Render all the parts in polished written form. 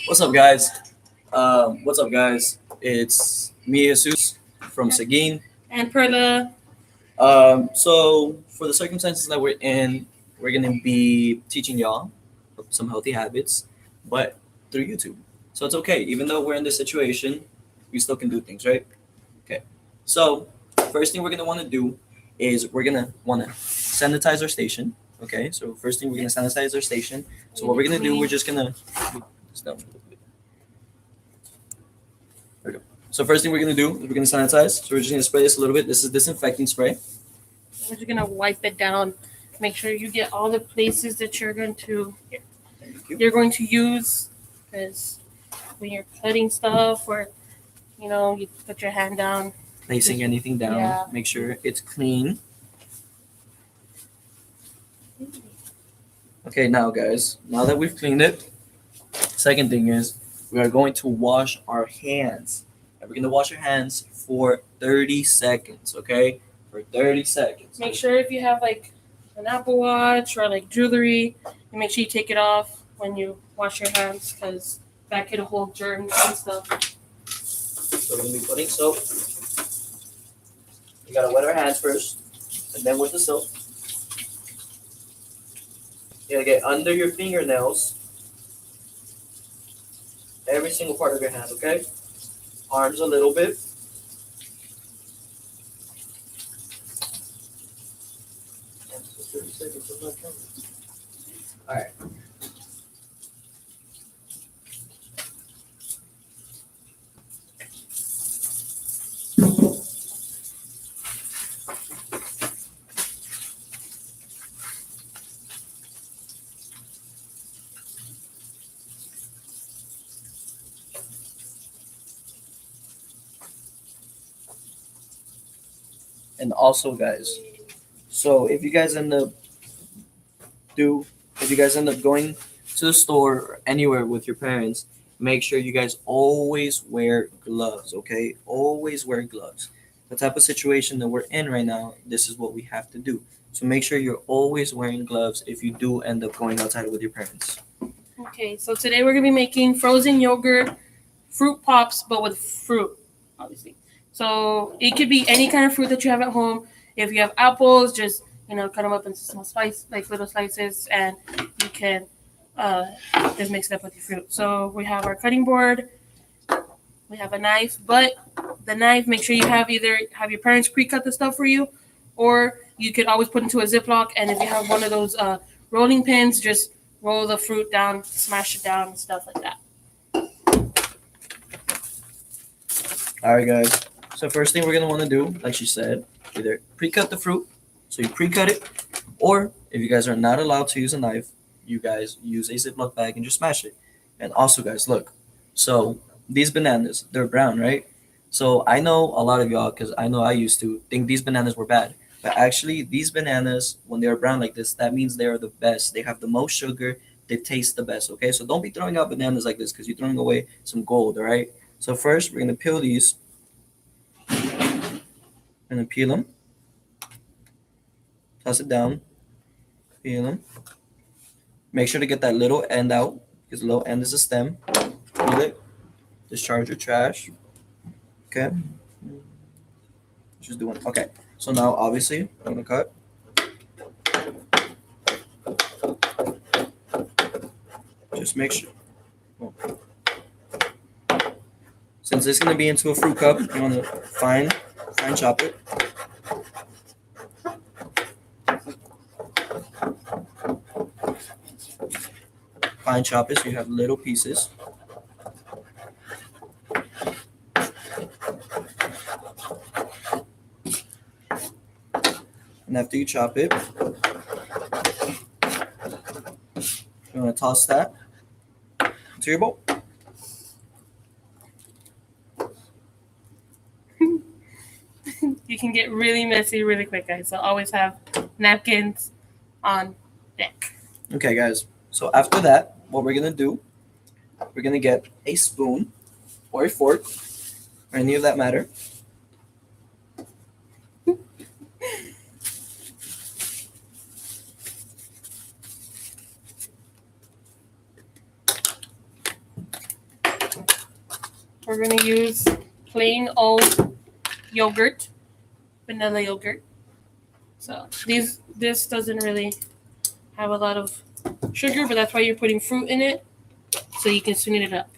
What's up, guys? What's up, guys? It's me, Jesus, from Seguin. And Perla. So for the circumstances that we're in, we're gonna be teaching y'all some healthy habits, but through YouTube. So it's okay, even though we're in this situation, we still can do things, right? Okay. So first thing we're gonna want to do is we're gonna want to sanitize our station. Okay. So first thing we're gonna sanitize our station. So what we're gonna do, we're just gonna. There we go. So first thing we're gonna do is we're gonna sanitize. So we're just gonna spray this a little bit. This is disinfecting spray. We're just gonna wipe it down. Make sure you get all the places that you're going to use, because when you're cutting stuff or you put your hand down. Placing anything down. Yeah. Make sure it's clean. Okay, now guys, now that we've cleaned it, second thing is we are going to wash our hands. And we're gonna wash our hands for 30 seconds, okay? For 30 seconds. Make sure if you have like an Apple Watch or like jewelry, you make sure you take it off when you wash your hands, because that could hold germs and stuff. So we're gonna be putting soap. We gotta wet our hands first, and then with the soap. You gotta get under your fingernails, every single part of your hand, okay? Arms a little bit. All right. And also, guys, so do if you guys end up going to the store or anywhere with your parents, make sure you guys always wear gloves, okay? Always wear gloves. The type of situation that we're in right now, this is what we have to do. So make sure you're always wearing gloves if you do end up going outside with your parents. Okay, so today we're gonna be making frozen yogurt fruit pops, but with fruit, obviously. So it could be any kind of fruit that you have at home. If you have apples, just cut them up into small like little slices, and you can just mix it up with your fruit. So we have our cutting board. We have a knife, but the knife, make sure you have either have your parents pre-cut the stuff for you, or you could always put into a Ziploc. And if you have one of those rolling pins, just roll the fruit down, smash it down, and stuff like that. All right, guys. So first thing we're gonna want to do, like she said, either pre-cut the fruit, so you pre-cut it, or if you guys are not allowed to use a knife, you guys use a Ziploc bag and just smash it. And also, guys, look. So these bananas, they're brown, right? So I know a lot of y'all, because I know I used to think these bananas were bad, but actually these bananas, when they are brown like this, that means they are the best. They have the most sugar. They taste the best. Okay, so don't be throwing out bananas like this, because you're throwing away some gold. All right. So first, we're gonna peel these. We're gonna peel them. Toss it down. Peel them. Make sure to get that little end out, because the little end is a stem. Peel it. Discharge your trash. Okay. Just doing. Okay. So now, obviously, I'm gonna cut. Just make sure. Since it's gonna be into a fruit cup, you wanna fine chop it. Fine chop it so you have little pieces. And after you chop it, you want to toss that into your bowl. You can get really messy really quick, guys. So always have napkins on deck. Okay, guys. So after that, what we're gonna do, we're gonna get a spoon or a fork, or any of that matter. we're gonna use plain old yogurt, vanilla yogurt. So this doesn't really have a lot of sugar, but that's why you're putting fruit in it, so you can sweeten it up.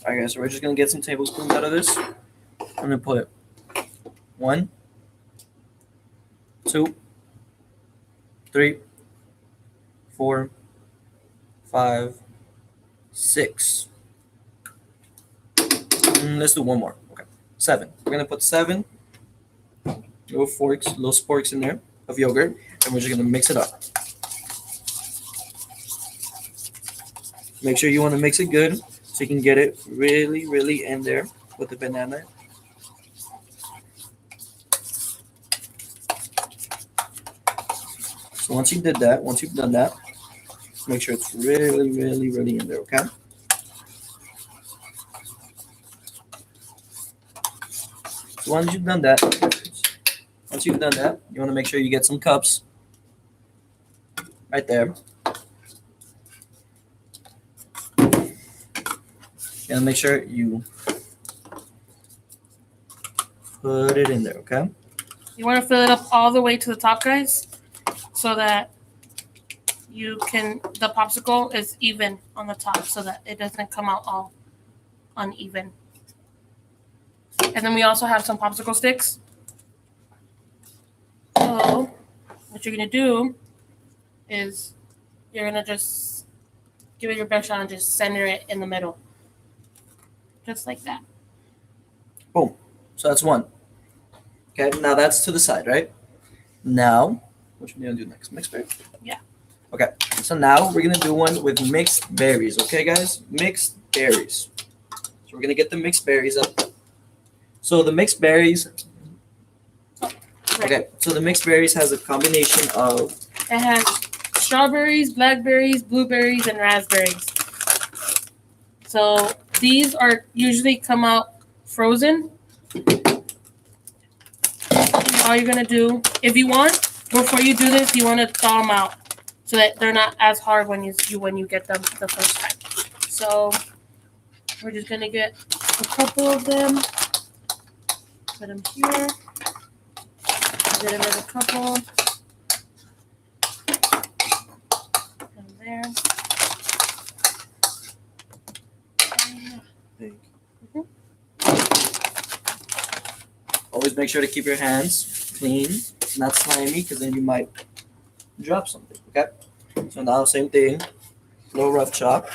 Alright guys, so we're just gonna get some tablespoons out of this. I'm gonna put 1, 2, 3, 4, 5, 6. Let's do one more. Okay, 7. We're gonna put 7 little sporks in there of yogurt, and we're just gonna mix it up. Make sure you want to mix it good so you can get it really, really in there with the banana. So once you've done that, make sure it's really, really, really in there, okay? So once you've done that, you want to make sure you get some cups right there. And make sure you put it in there, okay? You want to fill it up all the way to the top, guys, so that the popsicle is even on the top, so that it doesn't come out all uneven. And then we also have some popsicle sticks. So what you're gonna do is you're gonna just give it your best shot and just center it in the middle, just like that. Boom. So that's one. Okay, now that's to the side, right? Now, what you gonna do next? Mixed berries? Yeah. Okay, so now we're gonna do one with mixed berries, okay, guys? Mixed berries. So we're gonna get the mixed berries up. So the mixed berries. Okay, so the mixed berries has a combination of. It has strawberries, blackberries, blueberries, and raspberries. So these are usually come out frozen. All you're gonna do, if you want, before you do this, you want to thaw them out so that they're not as hard when you get them the first time. So we're just gonna get a couple of them, put them here, get another couple, and there. Always make sure to keep your hands clean, not slimy, because then you might drop something, okay? So now, same thing, little rough chop.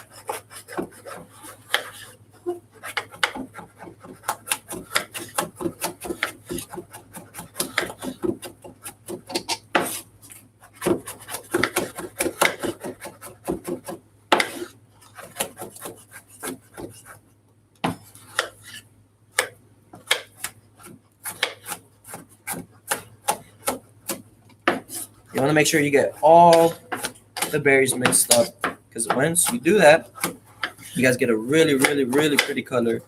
You want to make sure you get all the berries mixed up, because once you do that, you guys get a really, really, really pretty color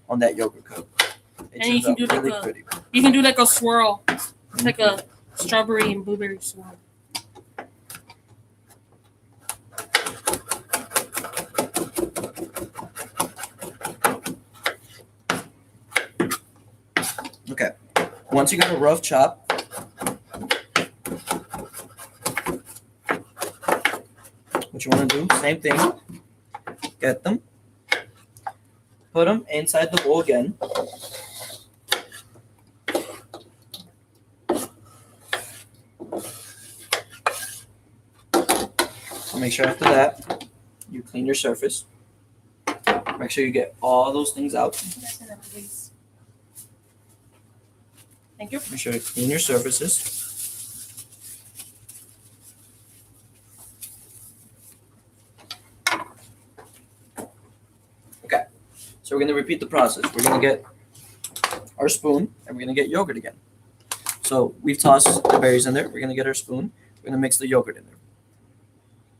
on that yogurt cup. It And you turns can out do really like pretty. You can do like a swirl. It's like a strawberry and blueberry swirl. Okay. Once you got a rough chop, what you want to do, same thing. Get them. Put them inside the bowl again. So make sure after that, you clean your surface. Make sure you get all those things out. Thank you. Make sure to clean your surfaces. Okay, so we're going to repeat the process. We're going to get our spoon and we're going to get yogurt again. So we've tossed the berries in there. We're going to get our spoon. We're going to mix the yogurt in there.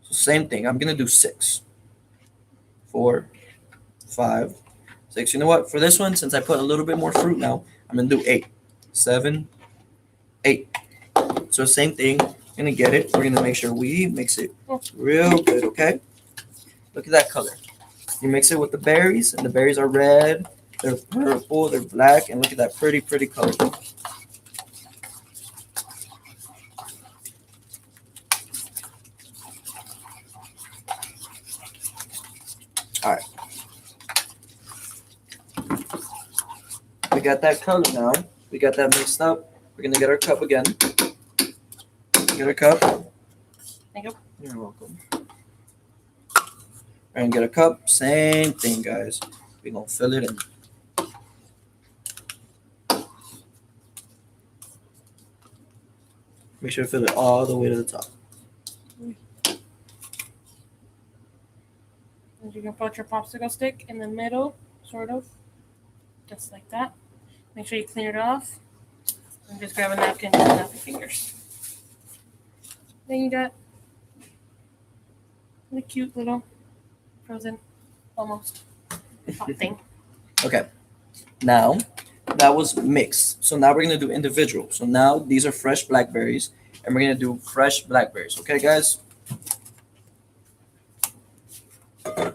So same thing. I'm going to do 6, 4, 5, 6. You know what? For this one, since I put a little bit more fruit now, I'm going to do 8, 7, 8. So same thing. We're gonna get it. We're gonna make sure we mix it real good. Okay. Look at that color. You mix it with the berries, and the berries are red. They're purple. They're black, and look at that pretty color. All right. We got that color now. We got that mixed up. We're gonna get our cup again. Get our cup. Thank you. You're welcome. We're gonna get a cup. Same thing, guys. We're gonna fill it in. Make sure to fill it all the way to the top. And you can put your popsicle stick in the middle, sort of, just like that. Make sure you clean it off. And just grab a napkin and snap your fingers. Then you got the cute little frozen, almost pop thing. Okay. Now, that was mixed. So now we're gonna do individual. So now these are fresh blackberries, and we're gonna do fresh blackberries. Okay, guys? Alright.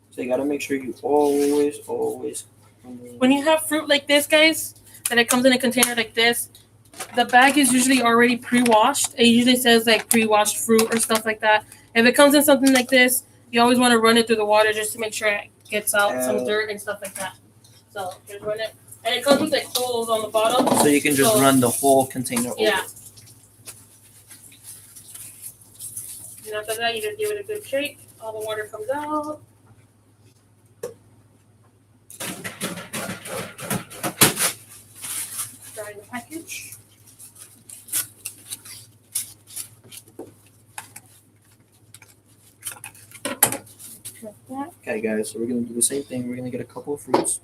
So you gotta make sure you always. When you have fruit like this, guys, that it comes in a container like this, the bag is usually already pre-washed. It usually says like pre-washed fruit or stuff like that. If it comes in something like this, you always want to run it through the water just to make sure it gets out some dirt and stuff like that. So just run it. And it comes with like holes on the bottom. So you can just run the whole container over. Yeah. And after that, you just give it a good shake. All the water comes out. Dry the package. Like that. Okay, guys, so we're gonna do the same thing. We're gonna get a couple of fruits.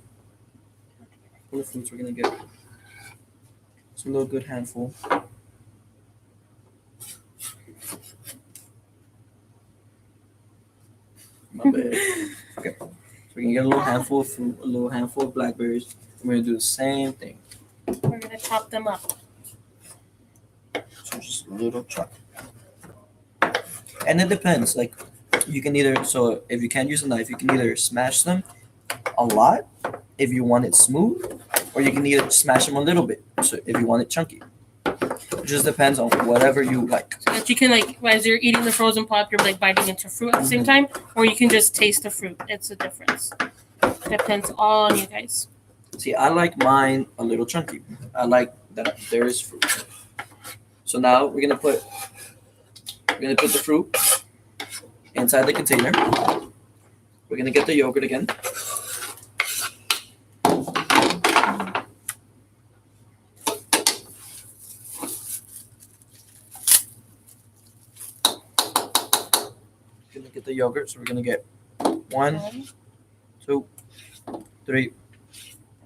We're gonna get some little good handful. My bad. Okay, so we're gonna get a little handful of fruit, a little handful of blackberries. And we're gonna do the same thing. We're gonna chop them up. So just a little chop. And it depends. Like you can either, so if you can't use a knife, you can either smash them a lot if you want it smooth, or you can either smash them a little bit, so if you want it chunky. It just depends on whatever you like. So that you can like, as you're eating the frozen pop, you're like biting into fruit at the same time, or you can just taste the fruit. It's a difference. Depends all on you guys. See, I like mine a little chunky. I like that there is fruit. So now we're gonna put the fruit inside the container. We're gonna get the yogurt again. Gonna get the yogurt, so we're gonna get 1, 2, 3,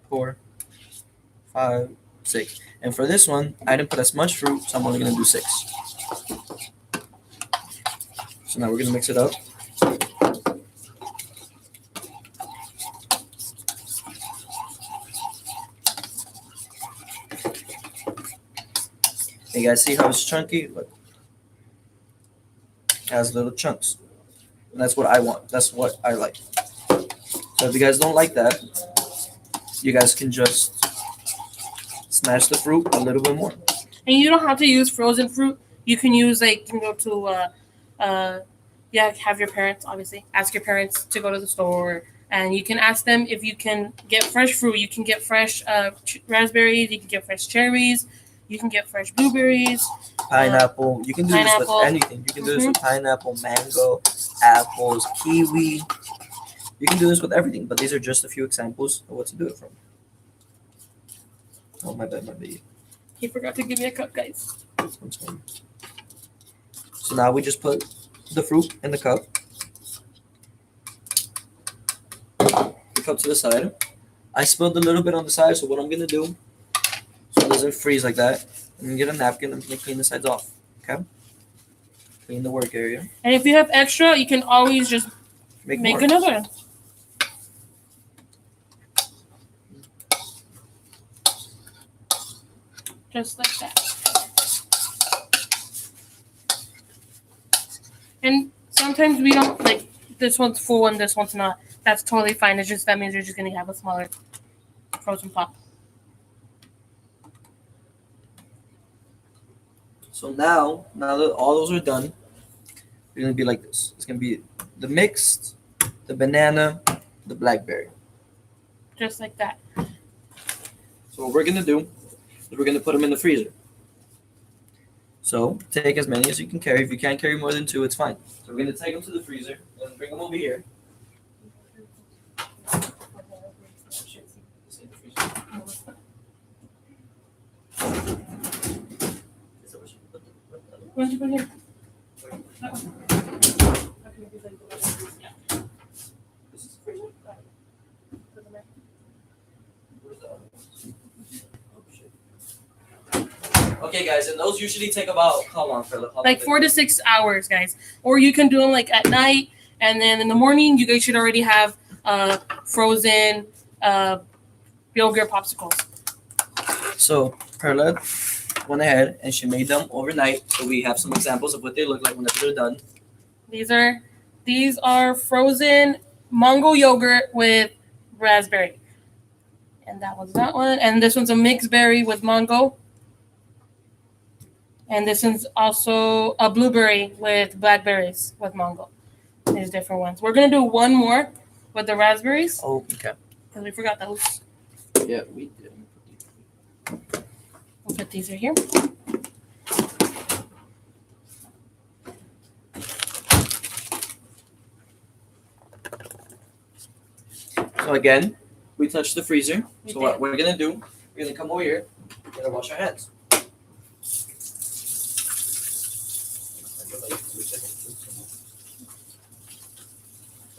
4, 5, 6. And for this one, I didn't put as much fruit, so I'm only gonna do 6. So now we're gonna mix it up. You guys see how it's chunky? Look. It has little chunks. And that's what I want. That's what I like. So if you guys don't like that, you guys can just smash the fruit a little bit more. And you don't have to use frozen fruit. You can use like, you can go to have your parents, obviously ask your parents to go to the store, and you can ask them if you can get fresh fruit. You can get fresh raspberries, you can get fresh cherries, you can get fresh blueberries, pineapple. You can do this with anything. You can do this with pineapple, mango, apples, kiwi. You can do this with everything, but these are just a few examples of what to do it from. Oh, my bad. He forgot to give me a cup, guys. So now we just put the fruit in the cup. The cup to the side. I spilled a little bit on the side, so what I'm gonna do, so it doesn't freeze like that, I'm gonna get a napkin. I'm gonna clean the sides off. Okay. Clean the work area. And if you have extra, you can always just Make more. another one. Just like that. And sometimes we don't like this one's full and this one's not. That's totally fine. It's just that means you're just gonna have a smaller frozen pop. So now that all those are done, it's gonna be like this. It's gonna be the mixed, the banana, the blackberry. Just like that. So what we're gonna do is we're gonna put them in the freezer. So take as many as you can carry. If you can't carry more than 2, it's fine. So we're gonna take them to the freezer and bring them over here. Why don't you put it here? This is the freezer. Okay, guys, and those usually take about how long, Perla? Like 4 to 6 hours, guys. Or you can do them like at night, and then in the morning, you guys should already have frozen yogurt popsicles. So Perla went ahead and she made them overnight. So we have some examples of what they look like whenever they're done. these are frozen mango yogurt with raspberry, and that one's that one, and this one's a mixed berry with mango. And this is also a blueberry with blackberries with mango. There's different ones. We're going to do one more with the raspberries. Oh, okay. Because we forgot those. Yeah, we did. We'll put these right here. So again, we touched the freezer. We So did. what we're going to do, we're going to come over here. We're going to wash our hands.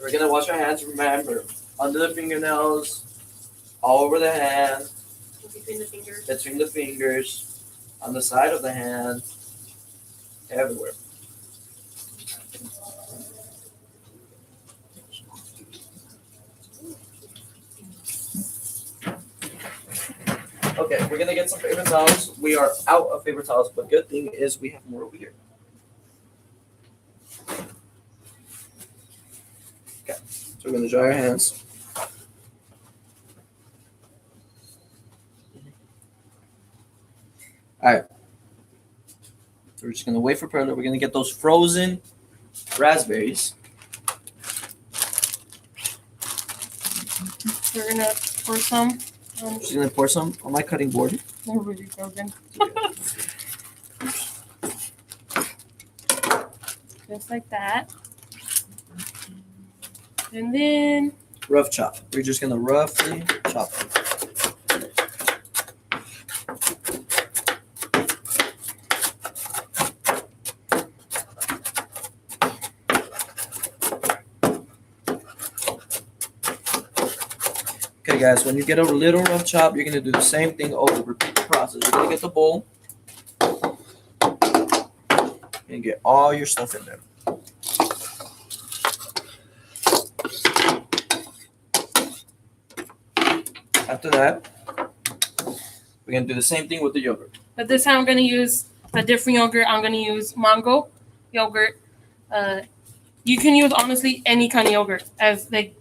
We're gonna wash our hands, remember, under the fingernails, all over the hand, between the fingers, on the side of the hand, everywhere. Okay, we're gonna get some paper towels. We are out of paper towels, but good thing is we have more over here. So we're gonna dry our hands. Alright. So we're just gonna wait for Perla. We're gonna get those frozen raspberries. We're going to pour some. She's gonna pour some on my cutting board. They're really broken. Just like that. And then Rough chop. We're just gonna roughly chop them. Okay, guys, when you get a little rough chop, you're gonna do the same thing over. Repeat the process. You're gonna get the bowl and get all your stuff in there. After that, we're gonna do the same thing with the yogurt. but this time I'm going to use a different yogurt. I'm going to use mango yogurt. You can use honestly any kind of yogurt, as like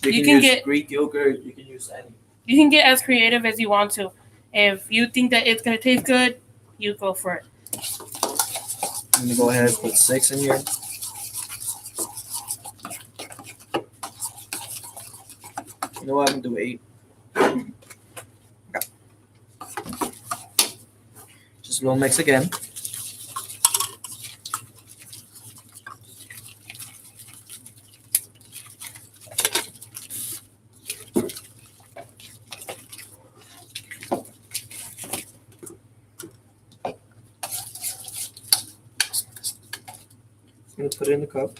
You can can use get- Greek yogurt. You can use any. you can get as creative as you want to. If you think that it's going to taste good, you go for it. I'm gonna go ahead and put 6 in here. You know what? I'm gonna do 8. Okay. Just a little mix again. I'm gonna put it in the cup.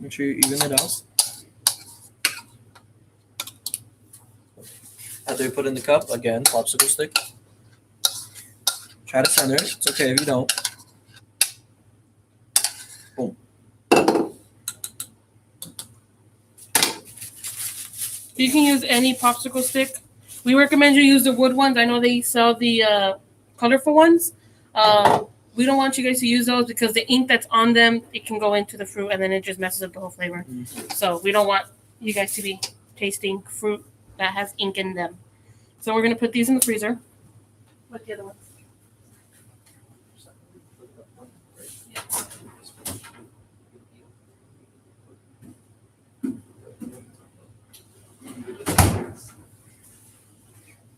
Make sure you even it out. After you put in the cup, again, popsicle stick. Try to center it. It's okay if you don't. Boom. You can use any popsicle stick. We recommend you use the wood ones. I know they sell the colorful ones. We don't want you guys to use those because the ink that's on them, it can go into the fruit and then it just messes up the whole flavor. Mm-hmm. So we don't want you guys to be tasting fruit that has ink in them. So we're going to put these in the freezer. What the other ones?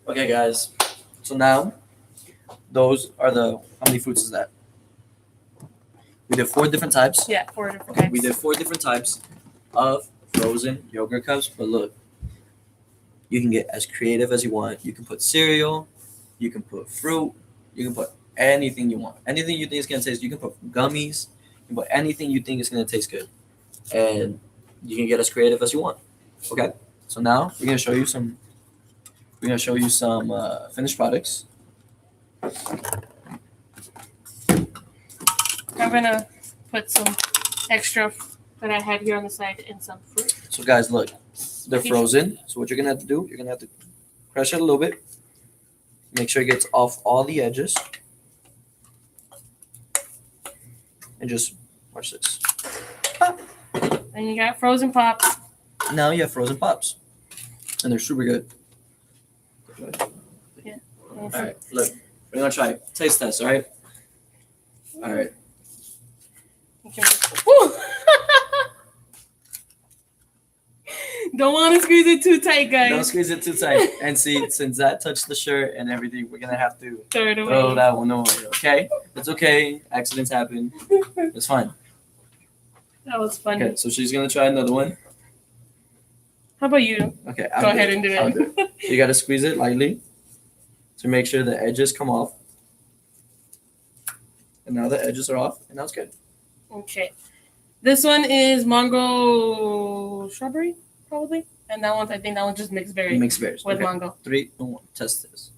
Okay, guys. So now, those are the, how many fruits is that? We did 4 different types. Yeah, 4 different types. We did 4 different types of frozen yogurt cups. But look, you can get as creative as you want. You can put cereal. You can put fruit. You can put anything you want. Anything you think is going to taste. You can put gummies. You can put anything you think is going to taste good. And you can get as creative as you want. Okay? So now, we're going to show you some finished products. I'm going to put some extra that I had here on the side in some fruit. So guys, look, they're frozen. So what you're gonna have to do, you're gonna have to crush it a little bit. Make sure it gets off all the edges. And just watch this. And you got frozen pops. Now you have frozen pops. And they're super good. Yeah. Alright, look. We're gonna try it. Taste test, alright? Alright. Woo! Don't want to squeeze it too tight, guys. Don't squeeze it too tight. And see, since that touched the shirt and everything, we're gonna have to Throw it away. throw that one away, okay? It's okay. Accidents happen. It's fine. That was funny. Okay, so she's gonna try another one. How about you? Okay, Go ahead and do I'll it. do it. So you gotta squeeze it lightly to make sure the edges come off. And now the edges are off, and now it's good. Okay. This one is mango strawberry, probably. And that one, I think that one just mixed berry Mixed berries. with Okay. mango. 3, 2, 1. Test this.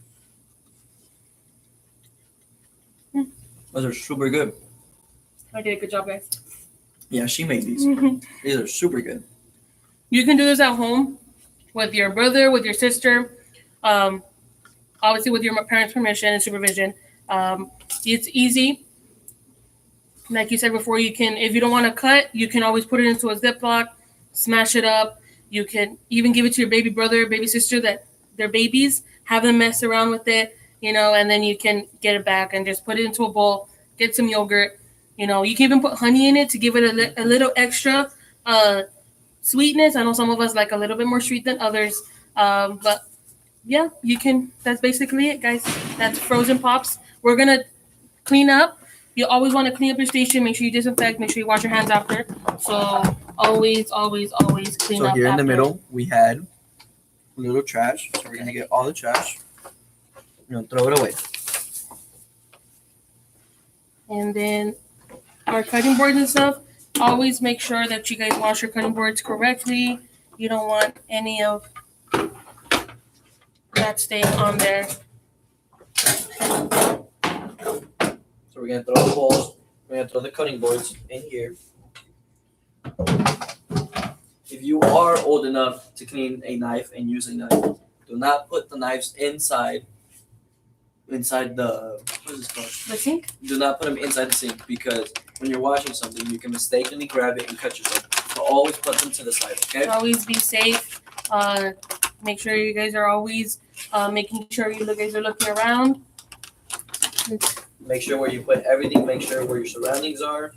Mm. Those are super good. I did a good job, guys. Yeah, she made these. These are super good. You can do this at home with your brother, with your sister, obviously with your parents' permission and supervision. It's easy. Like you said before, you can, if you don't want to cut, you can always put it into a Ziploc, smash it up. You can even give it to your baby brother, baby sister that they're babies, have them mess around with it, and then you can get it back and just put it into a bowl, get some yogurt. You can even put honey in it to give it a little extra sweetness. I know some of us like a little bit more sweet than others. But yeah, you can, that's basically it, guys. That's frozen pops. We're going to clean up. You always want to clean up your station. Make sure you disinfect. Make sure you wash your hands after. So always, always, always clean up. So here in after. the middle, we had a little trash. So we're going to get all the trash. Throw it away. And then our cutting boards and stuff, always make sure that you guys wash your cutting boards correctly. You don't want any of that staying on there. So we're going to throw the bowls. We're going to throw the cutting boards in here. If you are old enough to clean a knife and use a knife, do not put the knives inside the, what is this called? The sink? Do not put them inside the sink because when you're washing something, you can mistakenly grab it and cut yourself. So always put them to the side, okay? Always be safe. Make sure you guys are always making sure you guys are looking around. Make sure where you put everything, make sure where your surroundings are.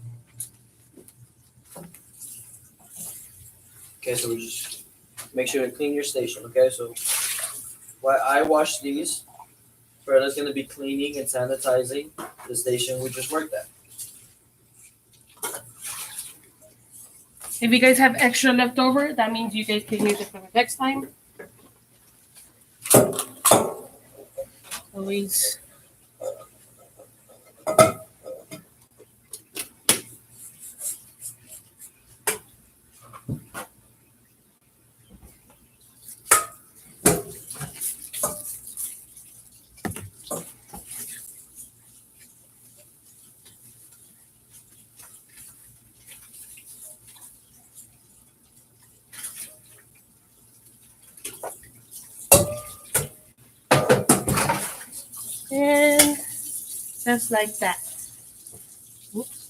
Okay, so we just make sure to clean your station, okay? So while I wash these, Perla's going to be cleaning and sanitizing the station we just worked at. If you guys have extra left over, that means you guys can use it for the next time. Always. And just like that. Whoops.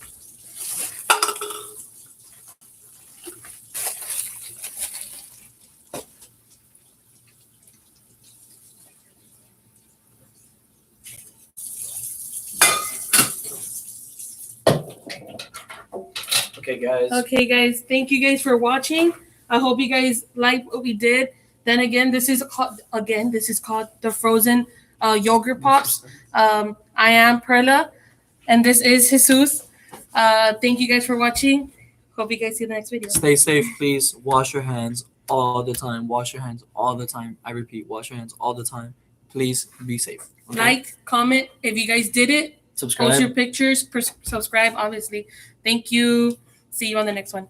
Okay, guys. Thank you guys for watching. I hope you guys like what we did. Then again, this is called the frozen yogurt pops. I am Perla, and this is Jesus. Thank you guys for watching. Hope you guys see the next video. Stay safe, please. Wash your hands all the time. Wash your hands all the time. I repeat, wash your hands all the time. Please be safe. Okay? Like, comment if you guys did it. Subscribe. Post your pictures. Subscribe, obviously. Thank you. See you on the next one.